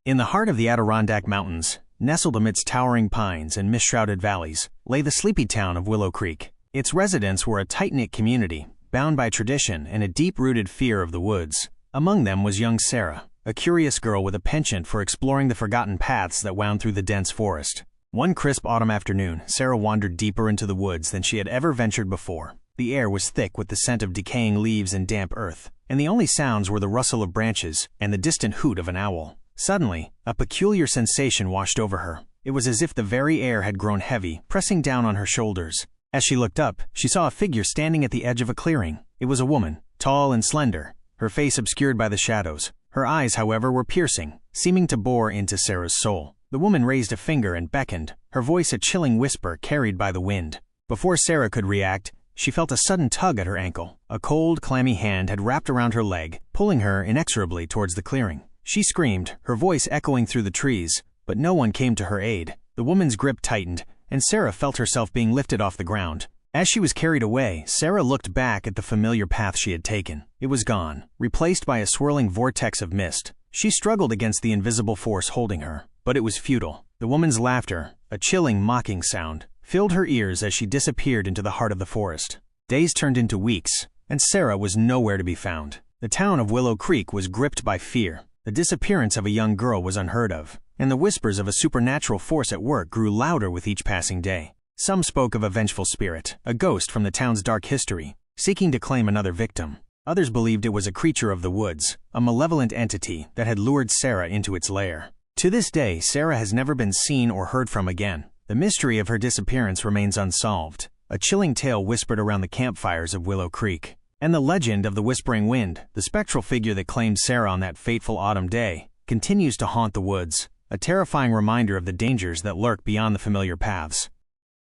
In the heart of the Adirondack Mountains, nestled amidst towering pines and mist-shrouded valleys, lay the sleepy town of Willow Creek. Its residents were a tight-knit community, bound by tradition and a deep-rooted fear of the woods. Among them was young Sarah, a curious girl with a penchant for exploring the forgotten paths that wound through the dense forest. One crisp autumn afternoon, Sarah wandered deeper into the woods than she had ever ventured before. The air was thick with the scent of decaying leaves and damp earth, and the only sounds were the rustle of branches and the distant hoot of an owl. Suddenly, a peculiar sensation washed over her. It was as if the very air had grown heavy, pressing down on her shoulders. As she looked up, she saw a figure standing at the edge of a clearing. It was a woman, tall and slender, her face obscured by the shadows. Her eyes, however, were piercing, seeming to bore into Sarah's soul. The woman raised a finger and beckoned, her voice a chilling whisper carried by the wind. Before Sarah could react, she felt a sudden tug at her ankle. A cold, clammy hand had wrapped around her leg, pulling her inexorably towards the clearing. She screamed, her voice echoing through the trees, but no one came to her aid. The woman's grip tightened, and Sarah felt herself being lifted off the ground. As she was carried away, Sarah looked back at the familiar path she had taken. It was gone, replaced by a swirling vortex of mist. She struggled against the invisible force holding her, but it was futile. The woman's laughter, a chilling, mocking sound, filled her ears as she disappeared into the heart of the forest. Days turned into weeks, and Sarah was nowhere to be found. The town of Willow Creek was gripped by fear. The disappearance of a young girl was unheard of, and the whispers of a supernatural force at work grew louder with each passing day. Some spoke of a vengeful spirit, a ghost from the town's dark history, seeking to claim another victim. Others believed it was a creature of the woods, a malevolent entity that had lured Sarah into its lair. To this day, Sarah has never been seen or heard from again. The mystery of her disappearance remains unsolved, a chilling tale whispered around the campfires of Willow Creek. And the legend of the Whispering Wind, the spectral figure that claimed Sarah on that fateful autumn day, continues to haunt the woods, a terrifying reminder of the dangers that lurk beyond the familiar paths.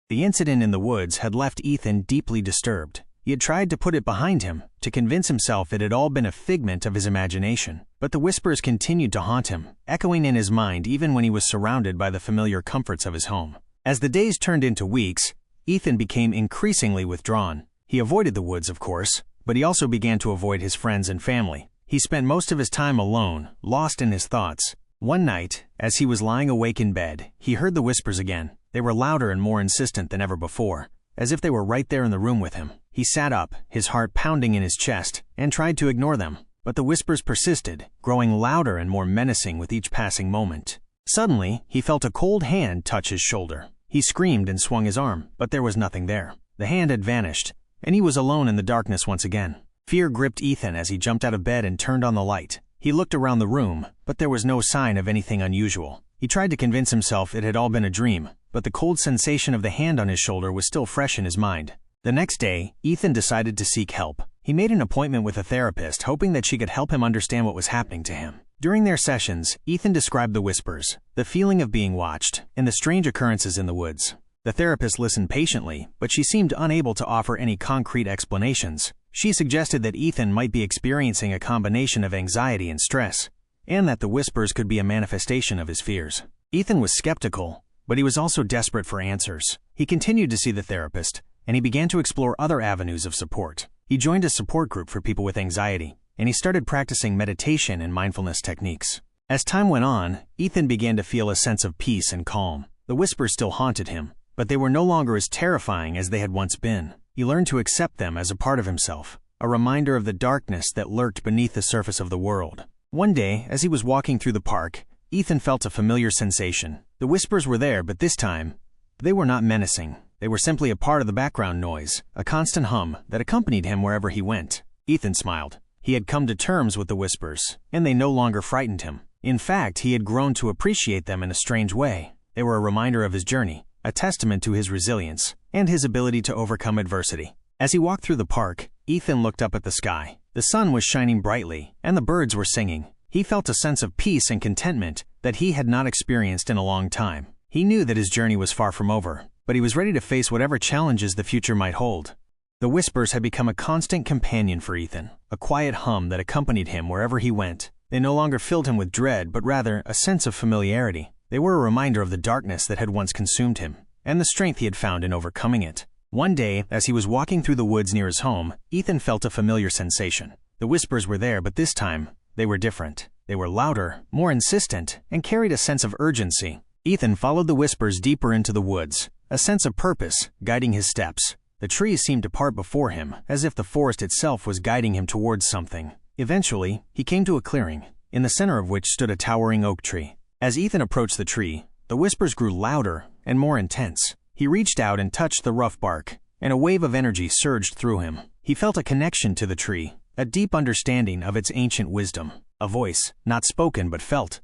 The incident in the woods had left Ethan deeply disturbed. He had tried to put it behind him, to convince himself it had all been a figment of his imagination. But the whispers continued to haunt him, echoing in his mind even when he was surrounded by the familiar comforts of his home. As the days turned into weeks, Ethan became increasingly withdrawn. He avoided the woods, of course, but he also began to avoid his friends and family. He spent most of his time alone, lost in his thoughts. One night, as he was lying awake in bed, he heard the whispers again. They were louder and more insistent than ever before, as if they were right there in the room with him. He sat up, his heart pounding in his chest, and tried to ignore them. But the whispers persisted, growing louder and more menacing with each passing moment. Suddenly, he felt a cold hand touch his shoulder. He screamed and swung his arm, but there was nothing there. The hand had vanished, and he was alone in the darkness once again. Fear gripped Ethan as he jumped out of bed and turned on the light. He looked around the room, but there was no sign of anything unusual. He tried to convince himself it had all been a dream, but the cold sensation of the hand on his shoulder was still fresh in his mind. The next day, Ethan decided to seek help. He made an appointment with a therapist, hoping that she could help him understand what was happening to him. During their sessions, Ethan described the whispers, the feeling of being watched, and the strange occurrences in the woods. The therapist listened patiently, but she seemed unable to offer any concrete explanations. She suggested that Ethan might be experiencing a combination of anxiety and stress, and that the whispers could be a manifestation of his fears. Ethan was skeptical, but he was also desperate for answers. He continued to see the therapist, and he began to explore other avenues of support. He joined a support group for people with anxiety, and he started practicing meditation and mindfulness techniques. As time went on, Ethan began to feel a sense of peace and calm. The whispers still haunted him, but they were no longer as terrifying as they had once been. He learned to accept them as a part of himself, a reminder of the darkness that lurked beneath the surface of the world. One day, as he was walking through the park, Ethan felt a familiar sensation. The whispers were there, but this time, they were not menacing. They were simply a part of the background noise, a constant hum that accompanied him wherever he went. Ethan smiled. He had come to terms with the whispers, and they no longer frightened him. In fact, he had grown to appreciate them in a strange way. They were a reminder of his journey, a testament to his resilience, and his ability to overcome adversity. As he walked through the park, Ethan looked up at the sky. The sun was shining brightly, and the birds were singing. He felt a sense of peace and contentment that he had not experienced in a long time. He knew that his journey was far from over, but he was ready to face whatever challenges the future might hold. The whispers had become a constant companion for Ethan, a quiet hum that accompanied him wherever he went. They no longer filled him with dread, but rather a sense of familiarity. They were a reminder of the darkness that had once consumed him, and the strength he had found in overcoming it. One day, as he was walking through the woods near his home, Ethan felt a familiar sensation. The whispers were there, but this time, they were different. They They were louder, more insistent, and carried a sense of urgency. Ethan followed the whispers deeper into the woods, a sense of purpose guiding his steps. The trees seemed to part before him, as if the forest itself was guiding him towards something. Eventually, he came to a clearing, in the center of which stood a towering oak tree. As Ethan approached the tree, the whispers grew louder and more intense. He reached out and touched the rough bark, and a wave of energy surged through him. He felt a connection to the tree, a deep understanding of its ancient wisdom. A voice, not spoken but felt,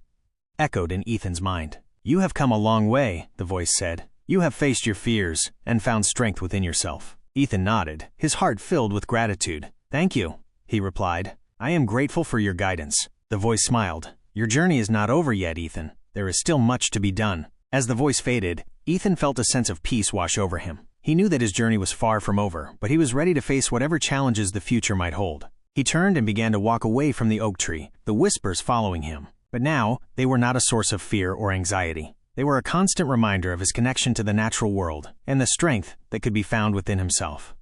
echoed in Ethan's mind. "You have come a long way," the voice said. "You have faced your fears and found strength within yourself." Ethan nodded, his heart filled with gratitude. "Thank you," he replied. "I am grateful for your guidance." The voice smiled. "Your journey is not over yet, Ethan. There is still much to be done." As the voice faded, Ethan felt a sense of peace wash over him. He knew that his journey was far from over, but he was ready to face whatever challenges the future might hold. He turned and began to walk away from the oak tree, the whispers following him. But now, they were not a source of fear or anxiety. They were a constant reminder of his connection to the natural world and the strength that could be found within himself.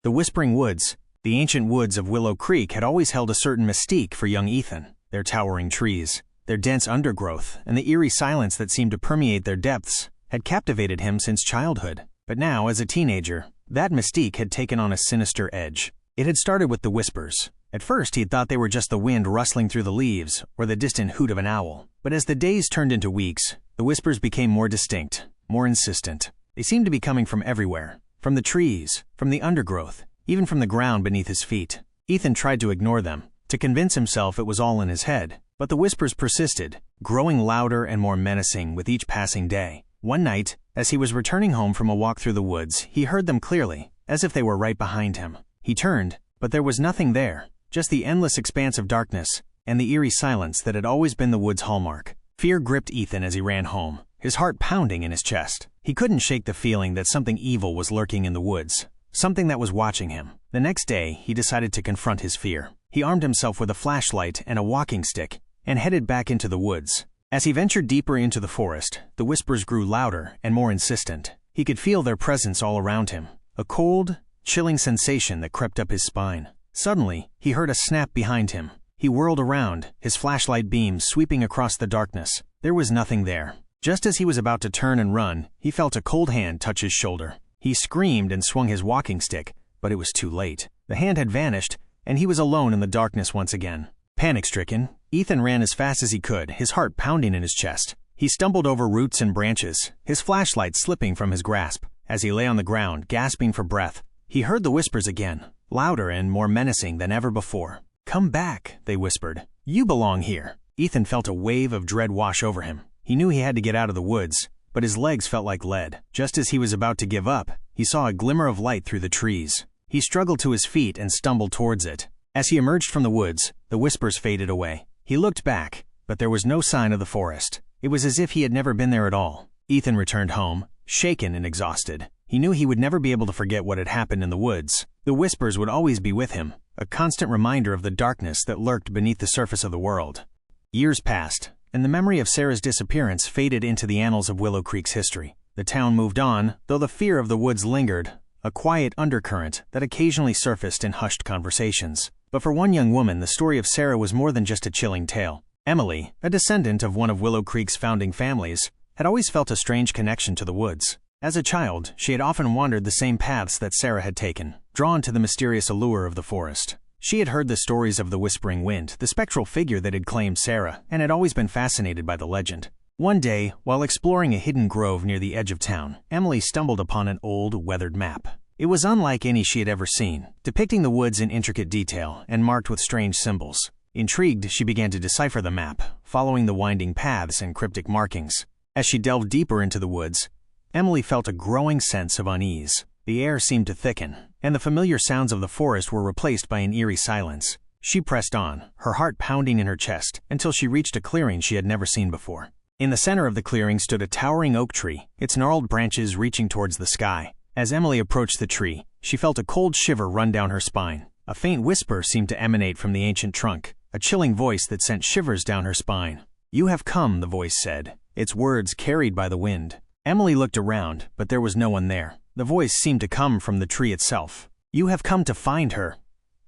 The Whispering Woods. The ancient woods of Willow Creek had always held a certain mystique for young Ethan. Their towering trees, their dense undergrowth, and the eerie silence that seemed to permeate their depths had captivated him since childhood. But now, as a teenager, that mystique had taken on a sinister edge. It had started with the whispers. At first, he had thought they were just the wind rustling through the leaves or the distant hoot of an owl. But as the days turned into weeks, the whispers became more distinct, more insistent. They seemed to be coming from everywhere, from the trees, from the undergrowth, even from the ground beneath his feet. Ethan tried to ignore them, to convince himself it was all in his head. But the whispers persisted, growing louder and more menacing with each passing day. One night, as he was returning home from a walk through the woods, he heard them clearly, as if they were right behind him. He turned, but there was nothing there, just the endless expanse of darkness and the eerie silence that had always been the wood's hallmark. Fear gripped Ethan as he ran home, his heart pounding in his chest. He couldn't shake the feeling that something evil was lurking in the woods, something that was watching him. The next day, he decided to confront his fear. He armed himself with a flashlight and a walking stick and headed back into the woods. As he ventured deeper into the forest, the whispers grew louder and more insistent. He could feel their presence all around him, a cold, chilling sensation that crept up his spine. Suddenly, he heard a snap behind him. He whirled around, his flashlight beam sweeping across the darkness. There was nothing there. Just as he was about to turn and run, he felt a cold hand touch his shoulder. He screamed and swung his walking stick, but it was too late. The hand had vanished, and he was alone in the darkness once again. Panic-stricken, Ethan ran as fast as he could, his heart pounding in his chest. He stumbled over roots and branches, his flashlight slipping from his grasp. As he lay on the ground, gasping for breath, he heard the whispers again, louder and more menacing than ever before. "Come back," they whispered. "You belong here." Ethan felt a wave of dread wash over him. He knew he had to get out of the woods, but his legs felt like lead. Just as he was about to give up, he saw a glimmer of light through the trees. He struggled to his feet and stumbled towards it. As he emerged from the woods, the whispers faded away. He looked back, but there was no sign of the forest. It was as if he had never been there at all. Ethan returned home, shaken and exhausted. He knew he would never be able to forget what had happened in the woods. The whispers would always be with him, a constant reminder of the darkness that lurked beneath the surface of the world. Years passed, and the memory of Sarah's disappearance faded into the annals of Willow Creek's history. The town moved on, though the fear of the woods lingered, a quiet undercurrent that occasionally surfaced in hushed conversations. But for one young woman, the story of Sarah was more than just a chilling tale. Emily, a descendant of one of Willow Creek's founding families, had always felt a strange connection to the woods. As a child, she had often wandered the same paths that Sarah had taken, drawn to the mysterious allure of the forest. She had heard the stories of the Whispering Wind, the spectral figure that had claimed Sarah, and had always been fascinated by the legend. One day, while exploring a hidden grove near the edge of town, Emily stumbled upon an old, weathered map. It was unlike any she had ever seen, depicting the woods in intricate detail and marked with strange symbols. Intrigued, she began to decipher the map, following the winding paths and cryptic markings. As she delved deeper into the woods, Emily felt a growing sense of unease. The air seemed to thicken, and the familiar sounds of the forest were replaced by an eerie silence. She pressed on, her heart pounding in her chest, until she reached a clearing she had never seen before. In the center of the clearing stood a towering oak tree, its gnarled branches reaching towards the sky. As Emily approached the tree, she felt a cold shiver run down her spine. A faint whisper seemed to emanate from the ancient trunk, a chilling voice that sent shivers down her spine. "You have come," the voice said, its words carried by the wind. Emily looked around, but there was no one there. The voice seemed to come from the tree itself. "You have come to find her,"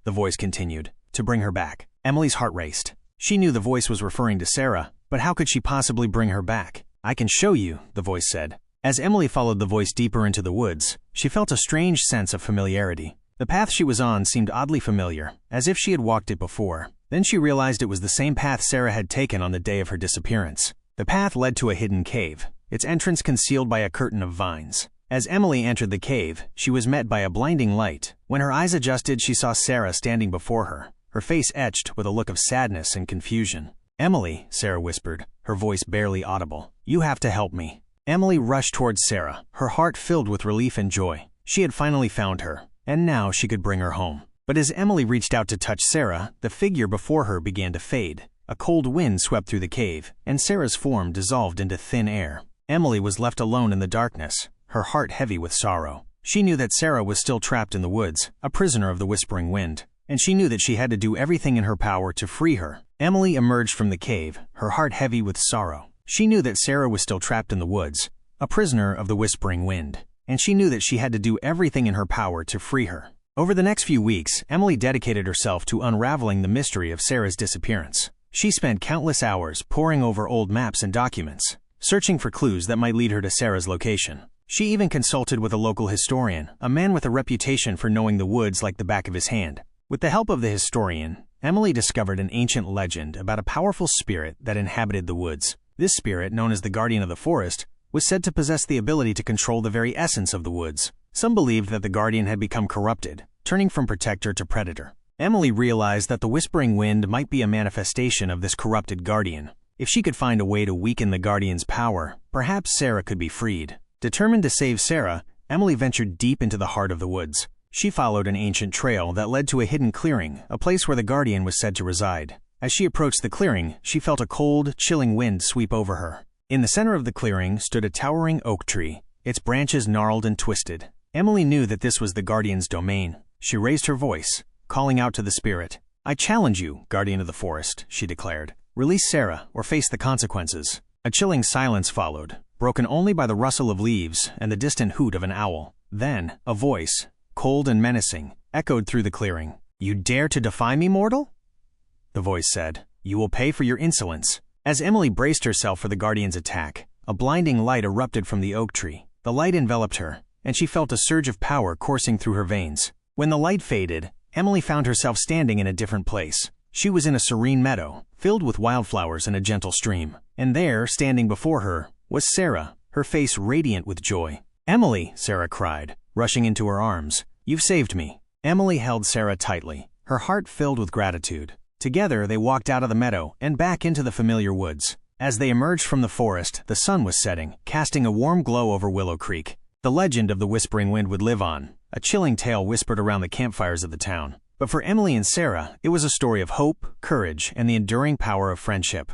the voice continued. to bring her back. Emily's heart raced. She knew the voice was referring to Sarah, but how could she possibly bring her back? "I can show you," the voice said. As Emily followed the voice deeper into the woods, she felt a strange sense of familiarity. The path she was on seemed oddly familiar, as if she had walked it before. Then she realized it was the same path Sarah had taken on the day of her disappearance. The path led to a hidden cave, its entrance concealed by a curtain of vines. As Emily entered the cave, she was met by a blinding light. When her eyes adjusted, she saw Sarah standing before her, her face etched with a look of sadness and confusion. "Emily," Sarah whispered, her voice barely audible. "You have to help me." Emily rushed towards Sarah, her heart filled with relief and joy. She had finally found her, and now she could bring her home. But as Emily reached out to touch Sarah, the figure before her began to fade. A cold wind swept through the cave, and Sarah's form dissolved into thin air. Emily was left alone in the darkness, her heart heavy with sorrow. She knew that Sarah was still trapped in the woods, a prisoner of the whispering wind, and she knew that she had to do everything in her power to free her. Emily emerged from the cave, her heart heavy with sorrow. She knew that Sarah was still trapped in the woods, a prisoner of the whispering wind, and she knew that she had to do everything in her power to free her. Over the next few weeks, Emily dedicated herself to unraveling the mystery of Sarah's disappearance. She spent countless hours poring over old maps and documents, searching for clues that might lead her to Sarah's location. She even consulted with a local historian, a man with a reputation for knowing the woods like the back of his hand. With the help of the historian, Emily discovered an ancient legend about a powerful spirit that inhabited the woods. This spirit, known as the guardian of the forest, was said to possess the ability to control the very essence of the woods. Some believed that the guardian had become corrupted, turning from protector to predator. Emily realized that the whispering wind might be a manifestation of this corrupted guardian. If she could find a way to weaken the guardian's power, perhaps Sarah could be freed. Determined to save Sarah, Emily ventured deep into the heart of the woods. She followed an ancient trail that led to a hidden clearing, a place where the guardian was said to reside. As she approached the clearing, she felt a cold, chilling wind sweep over her. In the center of the clearing stood a towering oak tree, its branches gnarled and twisted. Emily knew that this was the guardian's domain. She raised her voice, calling out to the spirit. "I challenge you, guardian of the forest," she declared. "Release Sarah or face the consequences." A chilling silence followed, broken only by the rustle of leaves and the distant hoot of an owl. Then, a voice, cold and menacing, echoed through the clearing. "You dare to defy me, mortal?" The voice said. "You will pay for your insolence." As Emily braced herself for the guardian's attack, a blinding light erupted from the oak tree. The light enveloped her, and she felt a surge of power coursing through her veins. When the light faded, Emily found herself standing in a different place. She was in a serene meadow, filled with wildflowers and a gentle stream. And there, standing before her, was Sarah, her face radiant with joy. "Emily," Sarah cried, rushing into her arms. "You've saved me." Emily held Sarah tightly, her heart filled with gratitude. Together, they walked out of the meadow and back into the familiar woods. As they emerged from the forest, the sun was setting, casting a warm glow over Willow Creek. The legend of the whispering wind would live on, a chilling tale whispered around the campfires of the town. But for Emily and Sarah, it was a story of hope, courage, and the enduring power of friendship.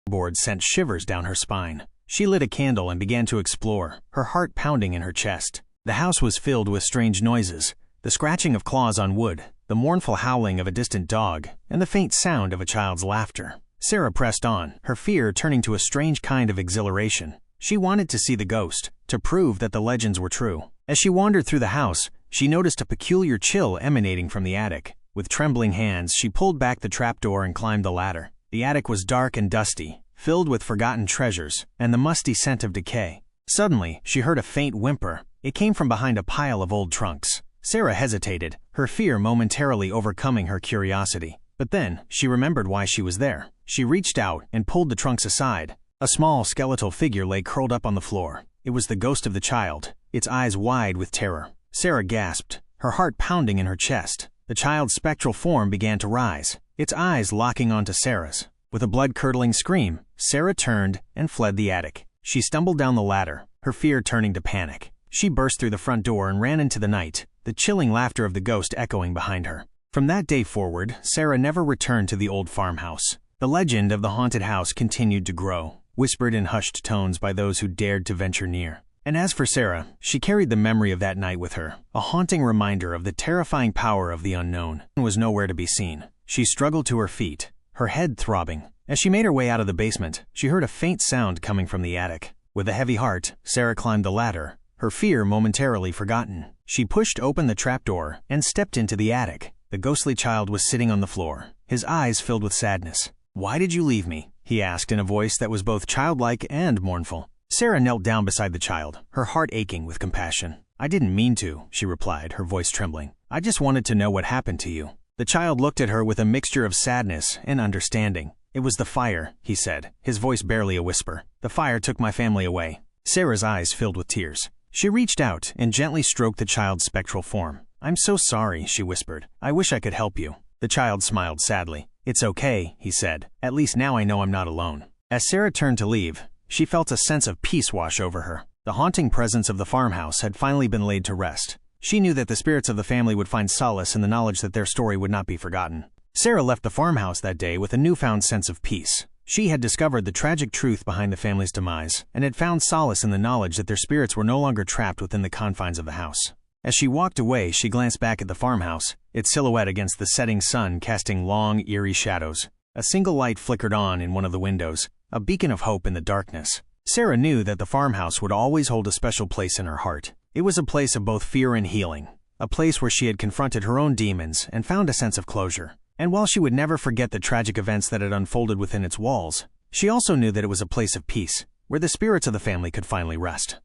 Board sent shivers down her spine. She lit a candle and began to explore, her heart pounding in her chest. The house was filled with strange noises, the scratching of claws on wood, the mournful howling of a distant dog, and the faint sound of a child's laughter. Sarah pressed on, her fear turning to a strange kind of exhilaration. She wanted to see the ghost, to prove that the legends were true. As she wandered through the house, she noticed a peculiar chill emanating from the attic. With trembling hands, she pulled back the trapdoor and climbed the ladder. The attic was dark and dusty, filled with forgotten treasures and the musty scent of decay. Suddenly, she heard a faint whimper. It came from behind a pile of old trunks. Sarah hesitated, her fear momentarily overcoming her curiosity. But then, she remembered why she was there. She reached out and pulled the trunks aside. A small skeletal figure lay curled up on the floor. It was the ghost of the child, its eyes wide with terror. Sarah gasped, her heart pounding in her chest. The child's spectral form began to rise, its eyes locking onto Sarah's. With a blood-curdling scream, Sarah turned and fled the attic. She stumbled down the ladder, her fear turning to panic. She burst through the front door and ran into the night, the chilling laughter of the ghost echoing behind her. From that day forward, Sarah never returned to the old farmhouse. The legend of the haunted house continued to grow, whispered in hushed tones by those who dared to venture near. And as for Sarah, she carried the memory of that night with her, a haunting reminder of the terrifying power of the unknown. It was nowhere to be seen. She struggled to her feet, her head throbbing. As she made her way out of the basement, she heard a faint sound coming from the attic. With a heavy heart, Sarah climbed the ladder, her fear momentarily forgotten. She pushed open the trapdoor and stepped into the attic. The ghostly child was sitting on the floor, his eyes filled with sadness. "Why did you leave me?" he asked in a voice that was both childlike and mournful. Sarah knelt down beside the child, her heart aching with compassion. "I didn't mean to," she replied, her voice trembling. "I just wanted to know what happened to you." The child looked at her with a mixture of sadness and understanding. "It was the fire," he said, his voice barely a whisper. "The fire took my family away." Sarah's eyes filled with tears. She reached out and gently stroked the child's spectral form. "I'm so sorry," she whispered. "I wish I could help you." The child smiled sadly. "It's okay," he said. "At least now I know I'm not alone." As Sarah turned to leave, she felt a sense of peace wash over her. The haunting presence of the farmhouse had finally been laid to rest. She knew that the spirits of the family would find solace in the knowledge that their story would not be forgotten. Sarah left the farmhouse that day with a newfound sense of peace. She had discovered the tragic truth behind the family's demise, and had found solace in the knowledge that their spirits were no longer trapped within the confines of the house. As she walked away, she glanced back at the farmhouse, its silhouette against the setting sun casting long, eerie shadows. A single light flickered on in one of the windows, a beacon of hope in the darkness. Sarah knew that the farmhouse would always hold a special place in her heart. It was a place of both fear and healing, a place where she had confronted her own demons and found a sense of closure. And while she would never forget the tragic events that had unfolded within its walls, she also knew that it was a place of peace, where the spirits of the family could finally rest.